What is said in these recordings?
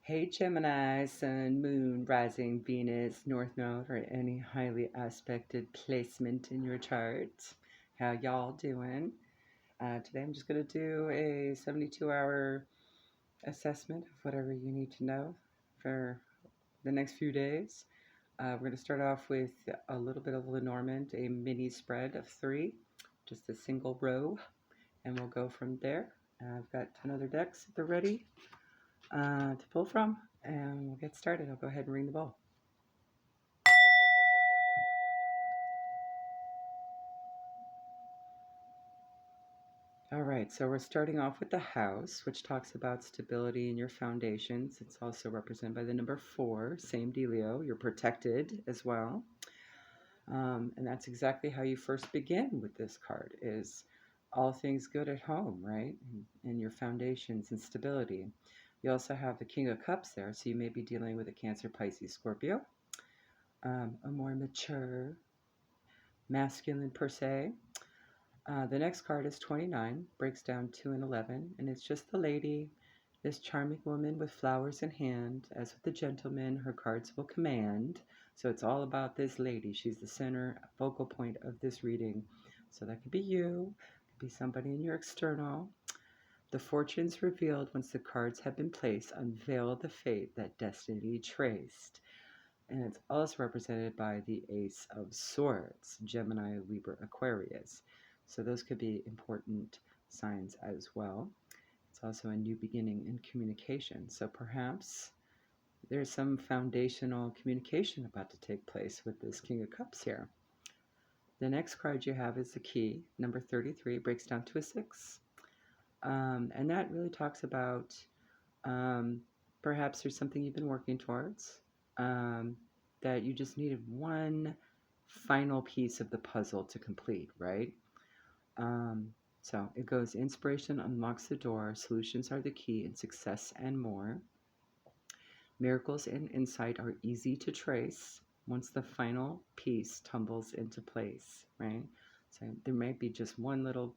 Hey Gemini, Sun, Moon, Rising, Venus, North Node, or any highly aspected placement in your chart. How y'all doing? Today I'm just going to do a 72-hour assessment of whatever you need to know for the next few days. We're going to start off with a little bit of Lenormand, a mini spread of 3, just a single row, and we'll go from there. I've got 10 other decks at the ready to pull from, and we'll get started. I'll go ahead and ring the bell. All right, so we're starting off with the house, which talks about stability in your foundations. It's also represented by the number 4, same dealio. You're protected as well. And that's exactly how you first begin with this card, is all things good at home, right? And your foundations and stability. You also have the King of Cups there, so you may be dealing with a Cancer, Pisces, Scorpio, a more mature, masculine per se. The next card is 29, breaks down 2 and 11, and it's just the lady, this charming woman with flowers in hand. As with the gentleman, her cards will command. So it's all about this lady. She's the center focal point of this reading. So that could be you, could be somebody in your external. The fortunes revealed once the cards have been placed unveil the fate that destiny traced. And it's also represented by the Ace of Swords, Gemini, Libra, Aquarius. So those could be important signs as well. It's also a new beginning in communication. So perhaps there's some foundational communication about to take place with this King of Cups here. The next card you have is the Key, number 33, breaks down to a 6. And that really talks about perhaps there's something you've been working towards, that you just needed one final piece of the puzzle to complete, right? So it goes, inspiration unlocks the door, solutions are the key, and success and more. Miracles and insight are easy to trace once the final piece tumbles into place, right? So there might be just one little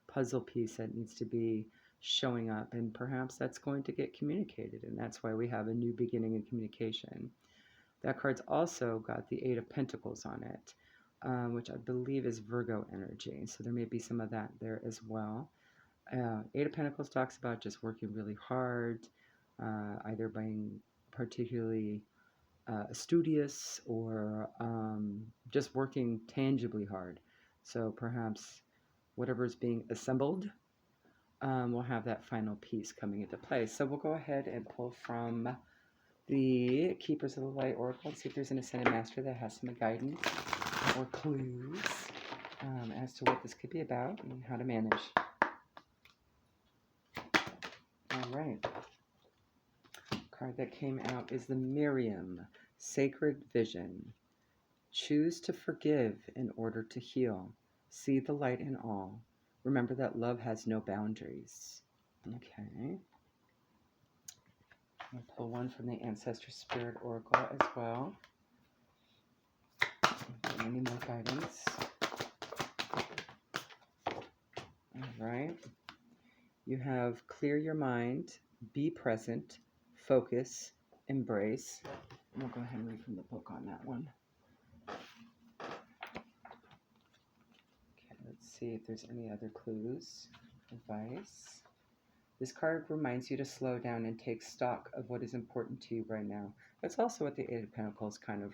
puzzle piece that needs to be showing up, and perhaps that's going to get communicated, and that's why we have a new beginning in communication. That card's also got the 8 of Pentacles on it, which I believe is Virgo energy. So there may be some of that there as well. 8 of Pentacles talks about just working really hard, either being particularly studious or just working tangibly hard. So perhaps whatever is being assembled will have that final piece coming into place. So we'll go ahead and pull from the Keepers of the Light Oracle and see if there's an Ascended Master that has some guidance or clues as to what this could be about and how to manage. All right. Card that came out is the Miriam, Sacred Vision. Choose to forgive in order to heal. See the light in all. Remember that love has no boundaries. Okay. I'll pull one from the Ancestor Spirit Oracle as well. Any more guidance? All right. You have clear your mind, be present, focus, embrace. And we'll go ahead and read from the book on that one. Okay, let's see if there's any other clues, advice. This card reminds you to slow down and take stock of what is important to you right now. That's also what the 8 of Pentacles kind of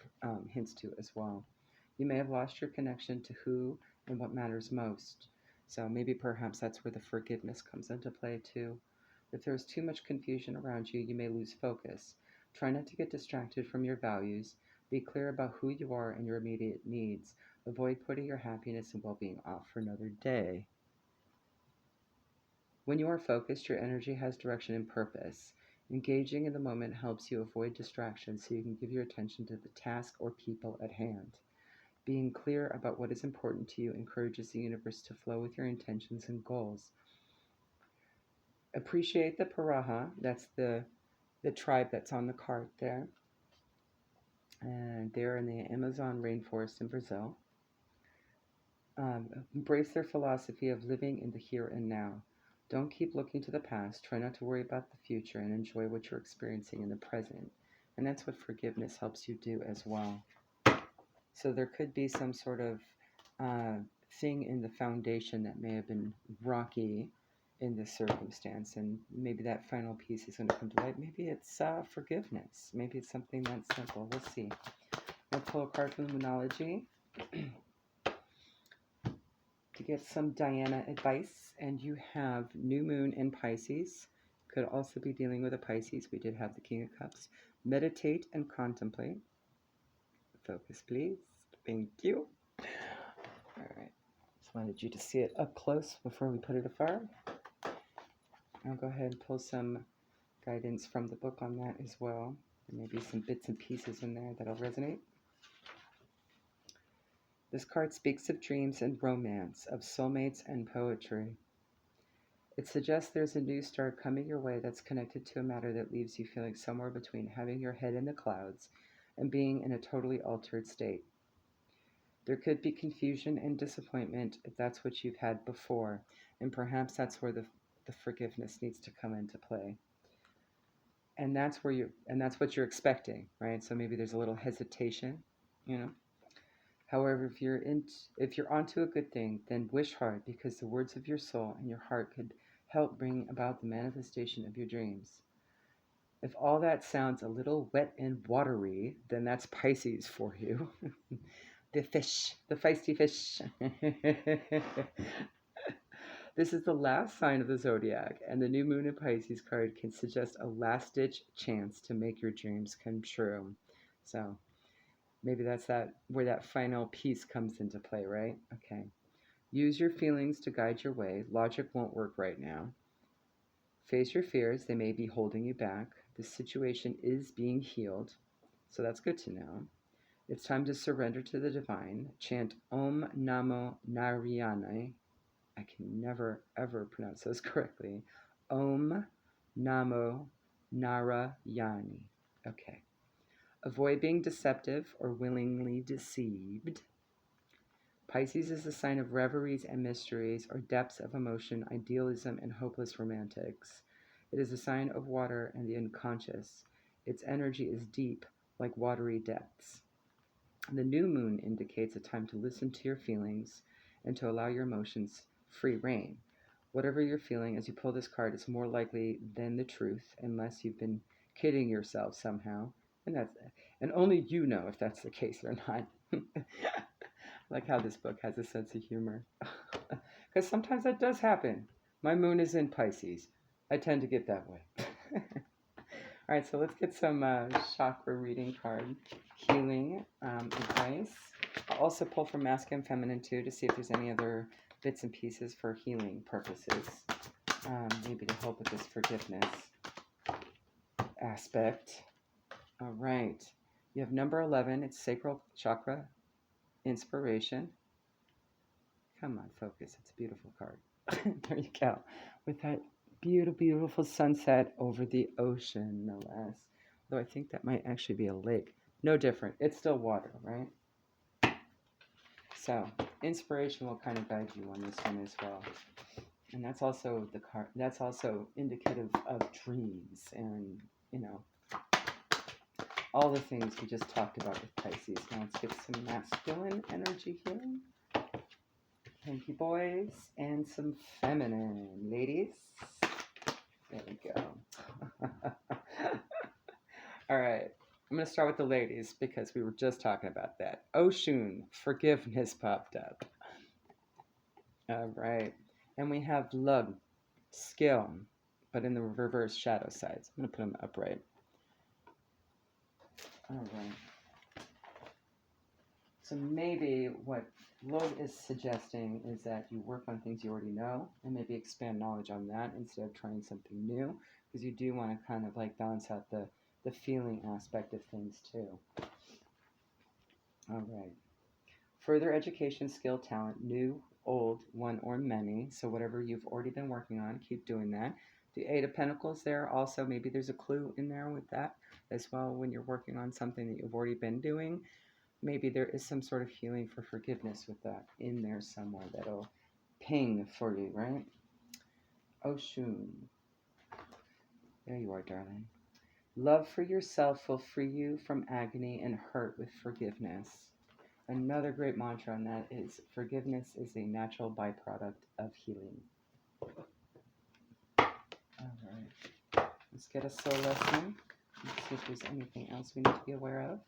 hints to as well. You may have lost your connection to who and what matters most. So maybe perhaps that's where the forgiveness comes into play too. If there's too much confusion around you, you may lose focus. Try not to get distracted from your values. Be clear about who you are and your immediate needs. Avoid putting your happiness and well-being off for another day. When you are focused, your energy has direction and purpose. Engaging in the moment helps you avoid distractions so you can give your attention to the task or people at hand. Being clear about what is important to you encourages the universe to flow with your intentions and goals. Appreciate the Paraha, that's the tribe that's on the card there. And they're in the Amazon rainforest in Brazil. Embrace their philosophy of living in the here and now. Don't keep looking to the past. Try not to worry about the future and enjoy what you're experiencing in the present. And that's what forgiveness helps you do as well. So there could be some sort of uh, thing in the foundation that may have been rocky in this circumstance, and maybe that final piece is going to come to light. Maybe it's forgiveness. Maybe it's something that simple. We'll see. I'll pull a card from Luminology to get some Diana advice, and you have New Moon in Pisces. Could also be dealing with a Pisces. We did have the King of Cups. Meditate and contemplate. Focus, please. Thank you. All right. Just wanted you to see it up close before we put it afar. I'll go ahead and pull some guidance from the book on that as well. There may be some bits and pieces in there that'll resonate. This card speaks of dreams and romance, of soulmates and poetry. It suggests there's a new start coming your way that's connected to a matter that leaves you feeling somewhere between having your head in the clouds and being in a totally altered state. There could be confusion and disappointment if that's what you've had before, and perhaps that's where the forgiveness needs to come into play. And that's what you're expecting, right? So maybe there's a little hesitation, you know. However, if you're onto a good thing, then wish hard, because the words of your soul and your heart could help bring about the manifestation of your dreams. If all that sounds a little wet and watery, then that's Pisces for you. The fish, the feisty fish. This is the last sign of the zodiac, and the new moon in Pisces card can suggest a last-ditch chance to make your dreams come true. So maybe that's where that final piece comes into play, right? Okay. Use your feelings to guide your way. Logic won't work right now. Face your fears. They may be holding you back. The situation is being healed, so that's good to know. It's time to surrender to the divine. Chant Om Namo Narayana. I can never, ever pronounce those correctly. Om Namo Narayani. Okay. Avoid being deceptive or willingly deceived. Pisces is a sign of reveries and mysteries, or depths of emotion, idealism, and hopeless romantics. It is a sign of water and the unconscious. Its energy is deep, like watery depths. The new moon indicates a time to listen to your feelings and to allow your emotions free rein. Whatever you're feeling as you pull this card is more likely than the truth, unless you've been kidding yourself somehow. And only you know if that's the case or not. Like how this book has a sense of humor. Because sometimes that does happen. My moon is in Pisces. I tend to get that way. All right, so let's get some chakra reading card. Healing advice. I'll also pull from masculine and feminine too to see if there's any other bits and pieces for healing purposes. Maybe to help with this forgiveness aspect. All right. You have number 11. It's Sacral Chakra. Inspiration. Come on, focus. It's a beautiful card. There you go. With that beautiful, beautiful sunset over the ocean, no less. Though I think that might actually be a lake. No different. It's still water, right? So, inspiration will kind of guide you on this one as well. And that's also the card. That's also indicative of dreams and, all the things we just talked about with Pisces. Now let's get some masculine energy here. Thank you, boys. And some feminine, ladies. There we go. All right. I'm going to start with the ladies because we were just talking about that. Oshun, forgiveness popped up. All right. And we have lug, skill, but in the reverse shadow sides. I'm going to put them upright. All right. So maybe what Log is suggesting is that you work on things you already know and maybe expand knowledge on that instead of trying something new, because you do want to kind of like balance out the feeling aspect of things too. All right. Further education, skill, talent, new, old, one, or many. So whatever you've already been working on, keep doing that. The Eight of Pentacles there also, maybe there's a clue in there with that as well when you're working on something that you've already been doing. Maybe there is some sort of healing for forgiveness with that in there somewhere that'll ping for you, right? Oshun. There you are, darling. Love for yourself will free you from agony and hurt with forgiveness. Another great mantra on that is forgiveness is a natural byproduct of healing. All right. Let's get a soul lesson. Let's see if there's anything else we need to be aware of.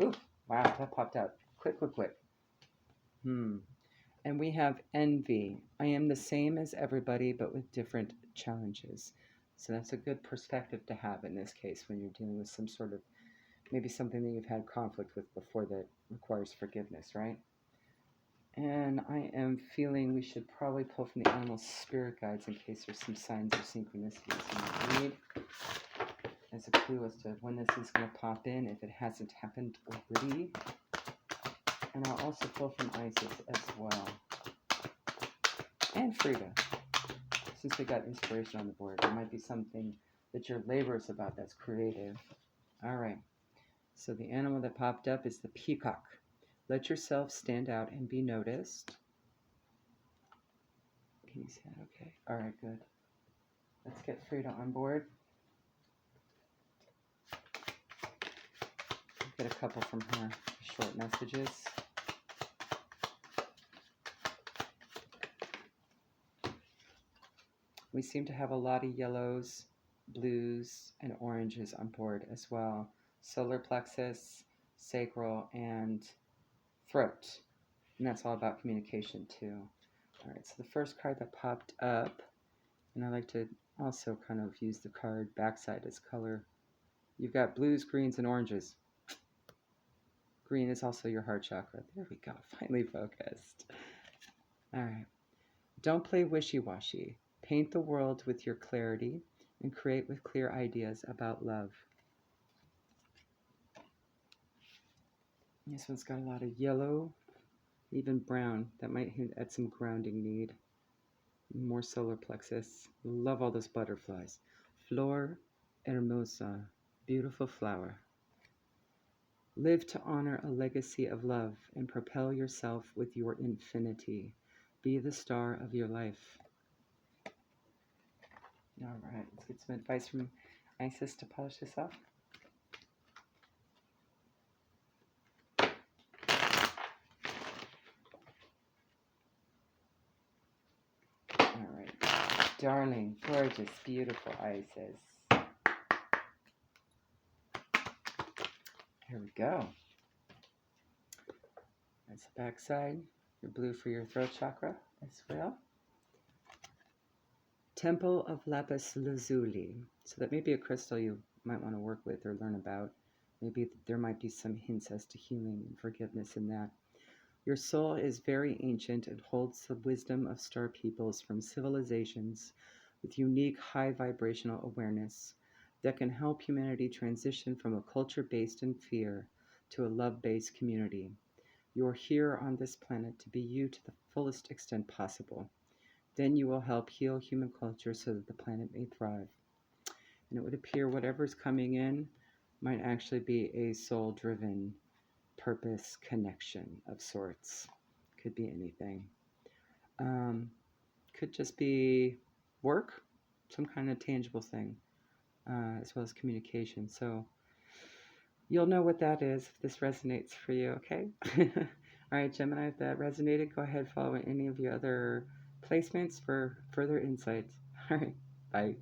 Ooh, wow, that popped out. Quick. And we have envy. I am the same as everybody, but with different challenges. So that's a good perspective to have in this case when you're dealing with some sort of, maybe something that you've had conflict with before that requires forgiveness, right? And I am feeling we should probably pull from the animal spirit guides in case there's some signs of synchronicity you need as a clue as to when this is going to pop in, if it hasn't happened already. And I'll also pull from Isis as well. And Frida. Since we got inspiration on the board, there might be something that you're laborious about that's creative. All right. So the animal that popped up is the peacock. Let yourself stand out and be noticed. Can you see that? Okay. All right, good. Let's get Frida on board. Get a couple from her short messages. We seem to have a lot of yellows, blues, and oranges on board as well. Solar plexus, sacral, and throat. And that's all about communication too. All right, so the first card that popped up, and I like to also kind of use the card backside as color. You've got blues, greens, and oranges. Green is also your heart chakra. There we go, finally focused. All right, don't play wishy-washy. Paint the world with your clarity and create with clear ideas about love. This one's got a lot of yellow, even brown. That might hint at some grounding need. More solar plexus. Love all those butterflies. Flor hermosa. Beautiful flower. Live to honor a legacy of love and propel yourself with your infinity. Be the star of your life. All right, let's get some advice from Isis to polish this off. All right, darling, gorgeous, beautiful Isis. Here we go. That's the back side. Your blue for your throat chakra as well. Temple of Lapis Lazuli. So that may be a crystal you might want to work with or learn about. Maybe there might be some hints as to healing and forgiveness in that. Your soul is very ancient and holds the wisdom of star peoples from civilizations with unique high vibrational awareness that can help humanity transition from a culture based in fear to a love-based community. You are here on this planet to be you to the fullest extent possible. Then you will help heal human culture so that the planet may thrive. And it would appear whatever's coming in might actually be a soul-driven purpose connection of sorts. Could be anything. Could just be work, some kind of tangible thing, as well as communication. So you'll know what that is if this resonates for you, okay? All right, Gemini, if that resonated, go ahead, follow any of your other placements for further insights. All right, bye.